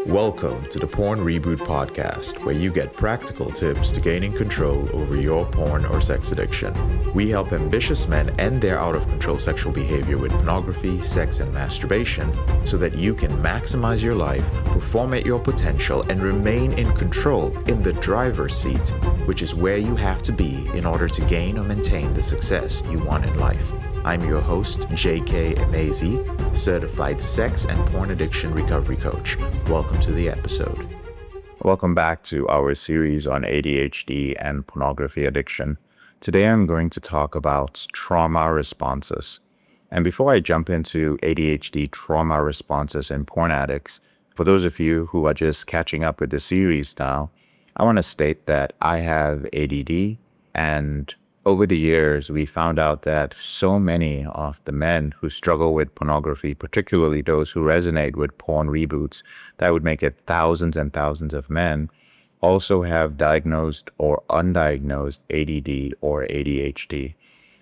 Welcome to the Porn Reboot podcast, where you get practical tips to gaining control over your porn or sex addiction. We help ambitious men end their out-of-control sexual behavior with pornography, sex, and masturbation so that you can maximize your life, perform at your potential, and remain in control in the driver's seat, which is where you have to be in order to gain or maintain the success you want in life. I'm your host, J.K. Emezi, certified sex and porn addiction recovery coach. Welcome to the episode. Welcome back to our series on ADHD and pornography addiction. Today I'm going to talk about trauma responses. And before I jump into ADHD trauma responses in porn addicts, for those of you who are just catching up with the series now, I want to state that I have ADD, and over the years, we found out that so many of the men who struggle with pornography, particularly those who resonate with porn reboots, that would make it thousands and thousands of men, also have diagnosed or undiagnosed ADD or ADHD.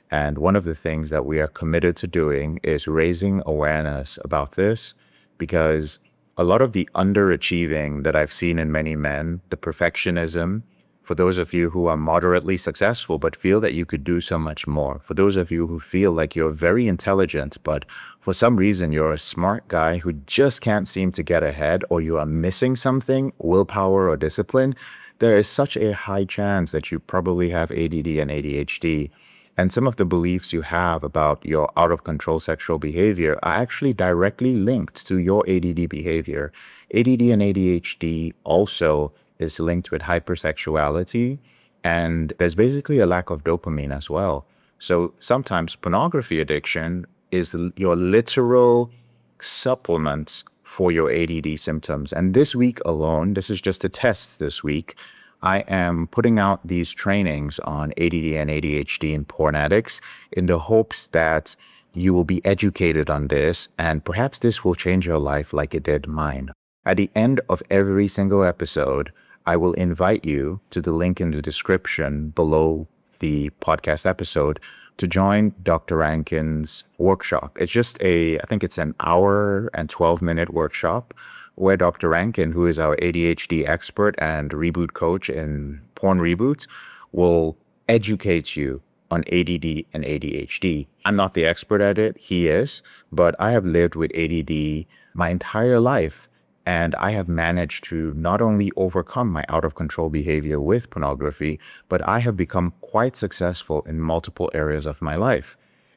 And one of the things that we are committed to doing is raising awareness about this, because a lot of the underachieving that I've seen in many men, the perfectionism, for those of you who are moderately successful but feel that you could do so much more, for those of you who feel like you're very intelligent but for some reason you're a smart guy who just can't seem to get ahead, or you are missing something, willpower or discipline, there is such a high chance that you probably have ADD and ADHD. And some of the beliefs you have about your out-of-control sexual behavior are actually directly linked to your ADD behavior. ADD and ADHD also is linked with hypersexuality, and there's basically a lack of dopamine as well. So sometimes pornography addiction is your literal supplement for your ADD symptoms. And this week alone, this is just a test this week, I am putting out these trainings on ADD and ADHD in porn addicts in the hopes that you will be educated on this, and perhaps this will change your life like it did mine. At the end of every single episode, I will invite you to the link in the description below the podcast episode to join Dr. Rankin's workshop. It's just I think it's an hour and 12-minute workshop where Dr. Rankin, who is our ADHD expert and reboot coach in porn reboots, will educate you on ADD and ADHD. I'm not the expert at it, he is, but I have lived with ADD my entire life. And I have managed to not only overcome my out-of-control behavior with pornography, but I have become quite successful in multiple areas of my life.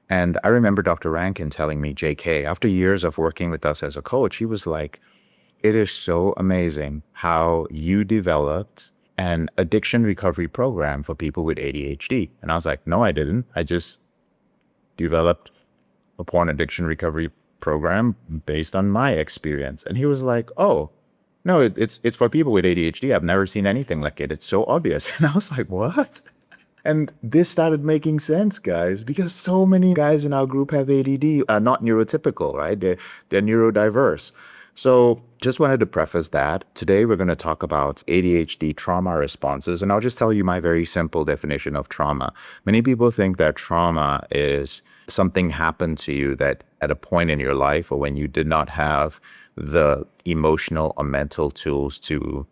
And I remember Dr. Rankin telling me, JK, after years of working with us as a coach, he was like, it is so amazing how you developed an addiction recovery program for people with ADHD. And I was like, no, I didn't. I just developed a porn addiction recovery program based on my experience. And he was like, oh, no, it's for people with ADHD. I've never seen anything like it. It's so obvious. And I was like, what? And this started making sense, guys, because so many guys in our group have ADD, are not neurotypical, right? They're neurodiverse. So just wanted to preface that. Today, we're going to talk about ADHD trauma responses, and I'll just tell you my very simple definition of trauma. Many people think that trauma is something happened to you that at a point in your life or when you did not have the emotional or mental tools to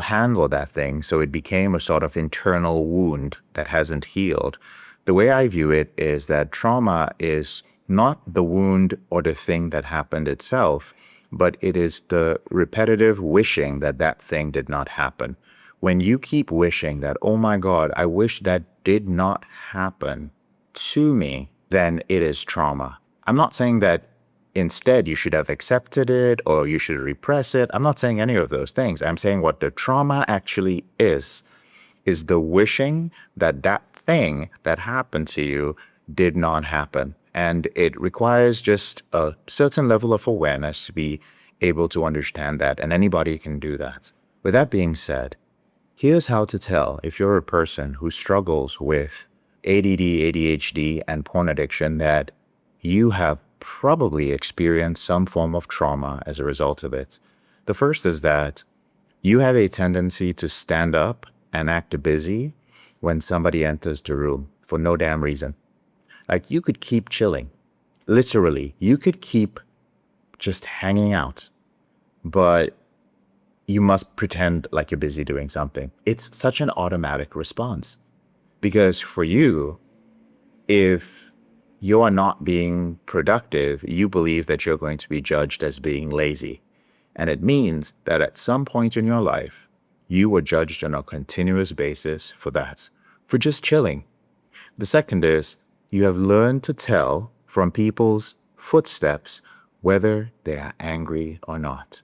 handle that thing. So it became a sort of internal wound that hasn't healed. The way I view it is that trauma is not the wound or the thing that happened itself, but it is the repetitive wishing that that thing did not happen. When you keep wishing that, oh my God, I wish that did not happen to me, then it is trauma. I'm not saying that instead you should have accepted it or you should repress it. I'm not saying any of those things. I'm saying what the trauma actually is the wishing that that thing that happened to you did not happen. And it requires just a certain level of awareness to be able to understand that, and anybody can do that. With that being said, here's how to tell if you're a person who struggles with ADD, ADHD, and porn addiction that you have probably experienced some form of trauma as a result of it. The first is that you have a tendency to stand up and act busy when somebody enters the room for no damn reason. Like, you could keep chilling. Literally, you could keep just hanging out. but you must pretend like you're busy doing something. It's such an automatic response because for you, if you are not being productive, you believe that you're going to be judged as being lazy. And it means that at some point in your life, you were judged on a continuous basis for that, for just chilling. The second is you have learned to tell from people's footsteps whether they are angry or not.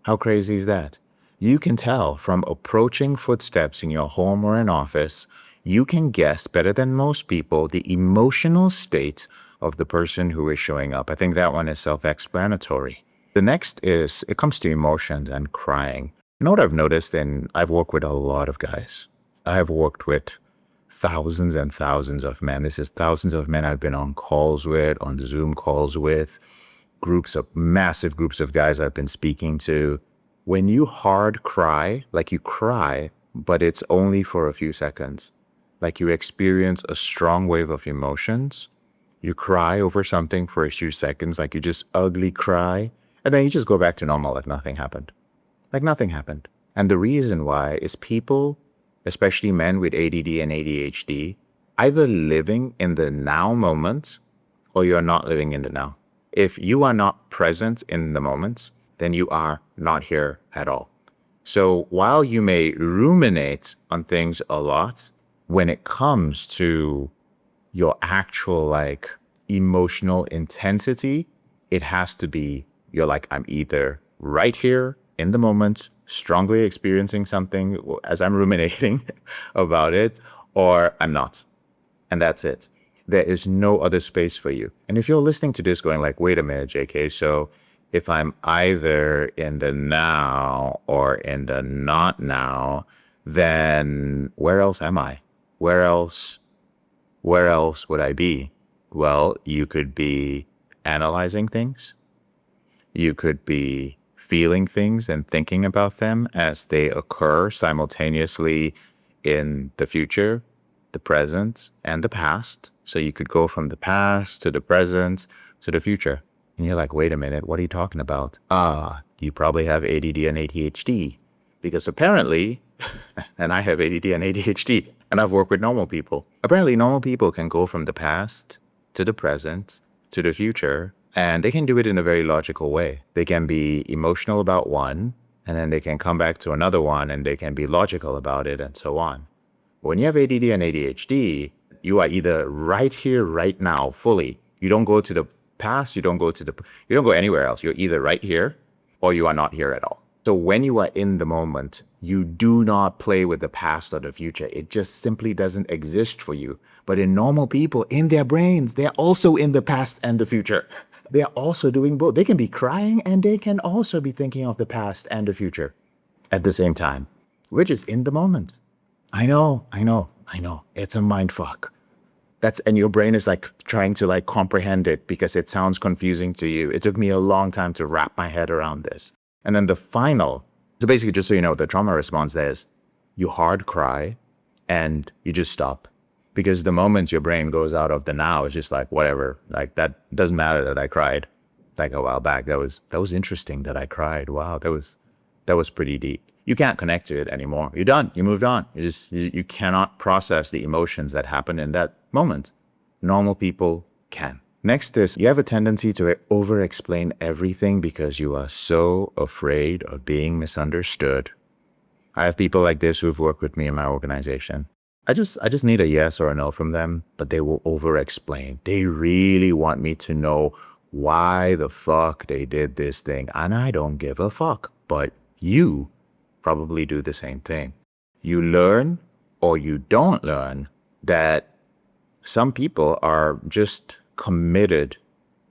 How crazy is that? You can tell from approaching footsteps in your home or an office, you can guess better than most people the emotional state of the person who is showing up. I think that one is self-explanatory. The next is, it comes to emotions and crying. You know what I've noticed, and I've worked with a lot of guys. I have worked with thousands and thousands of men. This is thousands of men I've been on calls with, on Zoom calls with, massive groups of guys I've been speaking to. When you hard cry, like you cry, but it's only for a few seconds, like you experience a strong wave of emotions, you cry over something for a few seconds, like you just ugly cry, and then you just go back to normal like nothing happened. Like nothing happened. And the reason why is people, especially men with ADD and ADHD, either living in the now moment or you're not living in the now. If you are not present in the moment, then you are not here at all. So while you may ruminate on things a lot, when it comes to your actual like emotional intensity, it has to be, you're like, I'm either right here in the moment, strongly experiencing something as I'm ruminating about it, or I'm not. And that's it. There is no other space for you. And if you're listening to this going like, wait a minute, JK, so if I'm either in the now or in the not now, then where else am I? Where else would I be? Well, you could be analyzing things. You could be feeling things and thinking about them as they occur simultaneously in the future, the present, and the past. So you could go from the past to the present to the future. And you're like, wait a minute, what are you talking about? You probably have ADD and ADHD. Because apparently, and I have ADD and ADHD, and I've worked with normal people. Apparently, normal people can go from the past to the present to the future, and they can do it in a very logical way. They can be emotional about one, and then they can come back to another one, and they can be logical about it, and so on. When you have ADD and ADHD, you are either right here, right now, fully. You don't go to the past, you don't go anywhere else. You're either right here or you are not here at all. So when you are in the moment, you do not play with the past or the future. It just simply doesn't exist for you. But in normal people, in their brains, they're also in the past and the future. They're also doing both. They can be crying and they can also be thinking of the past and the future at the same time. We're just in the moment. I know. It's a mind fuck. And your brain is like trying to like comprehend it because it sounds confusing to you. It took me a long time to wrap my head around this. And then so basically, just so you know, the trauma response there is you hard cry and you just stop. Because the moment your brain goes out of the now, it's just like, whatever, like that doesn't matter that I cried like a while back. That was interesting that I cried. Wow, that was pretty deep. You can't connect to it anymore. You're done. You moved on. You cannot process the emotions that happen in that moment. Normal people can. Next is you have a tendency to over-explain everything because you are so afraid of being misunderstood. I have people like this who've worked with me in my organization. I just need a yes or a no from them, but they will over-explain. They really want me to know why the fuck they did this thing, and I don't give a fuck. But you probably do the same thing. You learn or you don't learn that some people are just committed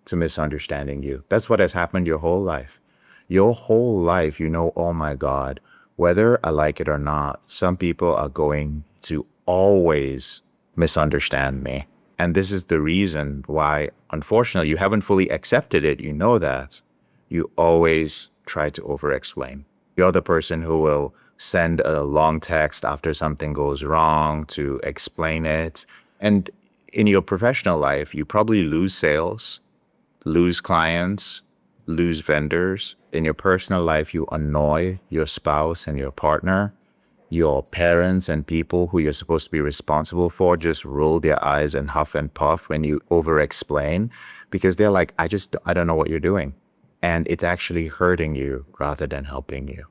to misunderstanding you. That's what has happened your whole life. Your whole life, oh my God, whether I like it or not, some people are going to always misunderstand me. And this is the reason why, unfortunately, you haven't fully accepted it. You know that. You always try to over-explain. You're the person who will send a long text after something goes wrong to explain it. And in your professional life, you probably lose sales, lose clients, lose vendors. In your personal life, you annoy your spouse and your partner. Your parents and people who you're supposed to be responsible for just roll their eyes and huff and puff when you over-explain because they're like, I don't know what you're doing. And it's actually hurting you rather than helping you.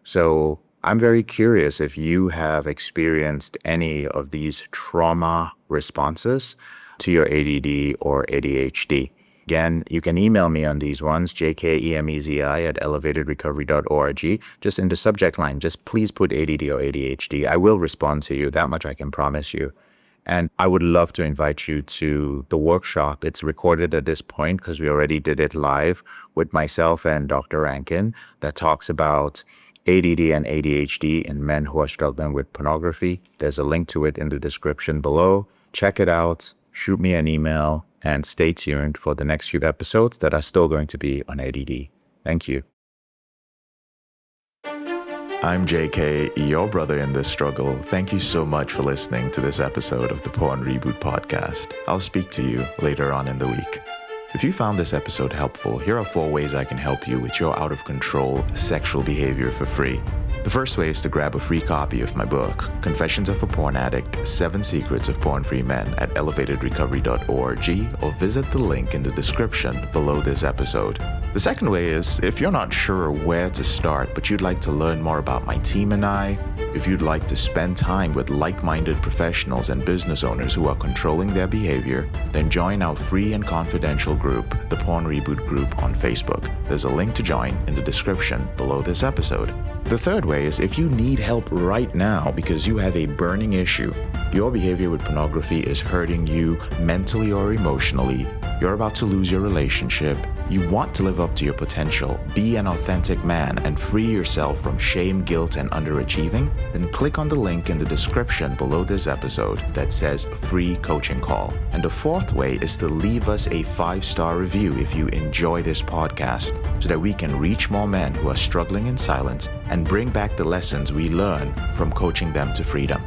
So I'm very curious if you have experienced any of these trauma responses to your ADD or ADHD. Again, you can email me on these ones, jkemezi@elevatedrecovery.org. Just in the subject line, just please put ADD or ADHD. I will respond to you. That much I can promise you. And I would love to invite you to the workshop. It's recorded at this point because we already did it live with myself and Dr. Rankin that talks about ADD and ADHD in men who are struggling with pornography. There's a link to it in the description below. Check it out. Shoot me an email and stay tuned for the next few episodes that are still going to be on ADD. Thank you. I'm JK, your brother in this struggle. Thank you so much for listening to this episode of the Porn Reboot podcast. I'll speak to you later on in the week. If you found this episode helpful, here are 4 ways I can help you with your out-of-control sexual behavior for free. The first way is to grab a free copy of my book, Confessions of a Porn Addict, 7 Secrets of Porn-Free Men at elevatedrecovery.org, or visit the link in the description below this episode. The second way is, if you're not sure where to start, but you'd like to learn more about my team and I, if you'd like to spend time with like-minded professionals and business owners who are controlling their behavior, then join our free and confidential group, the Porn Reboot group on Facebook. There's a link to join in the description below this episode. The third way is if you need help right now because you have a burning issue, your behavior with pornography is hurting you mentally or emotionally, you're about to lose your relationship, you want to live up to your potential, be an authentic man, and free yourself from shame, guilt, and underachieving, then click on the link in the description below this episode that says free coaching call. And the fourth way is to leave us a 5-star review if you enjoy this podcast so that we can reach more men who are struggling in silence and bring back the lessons we learn from coaching them to freedom.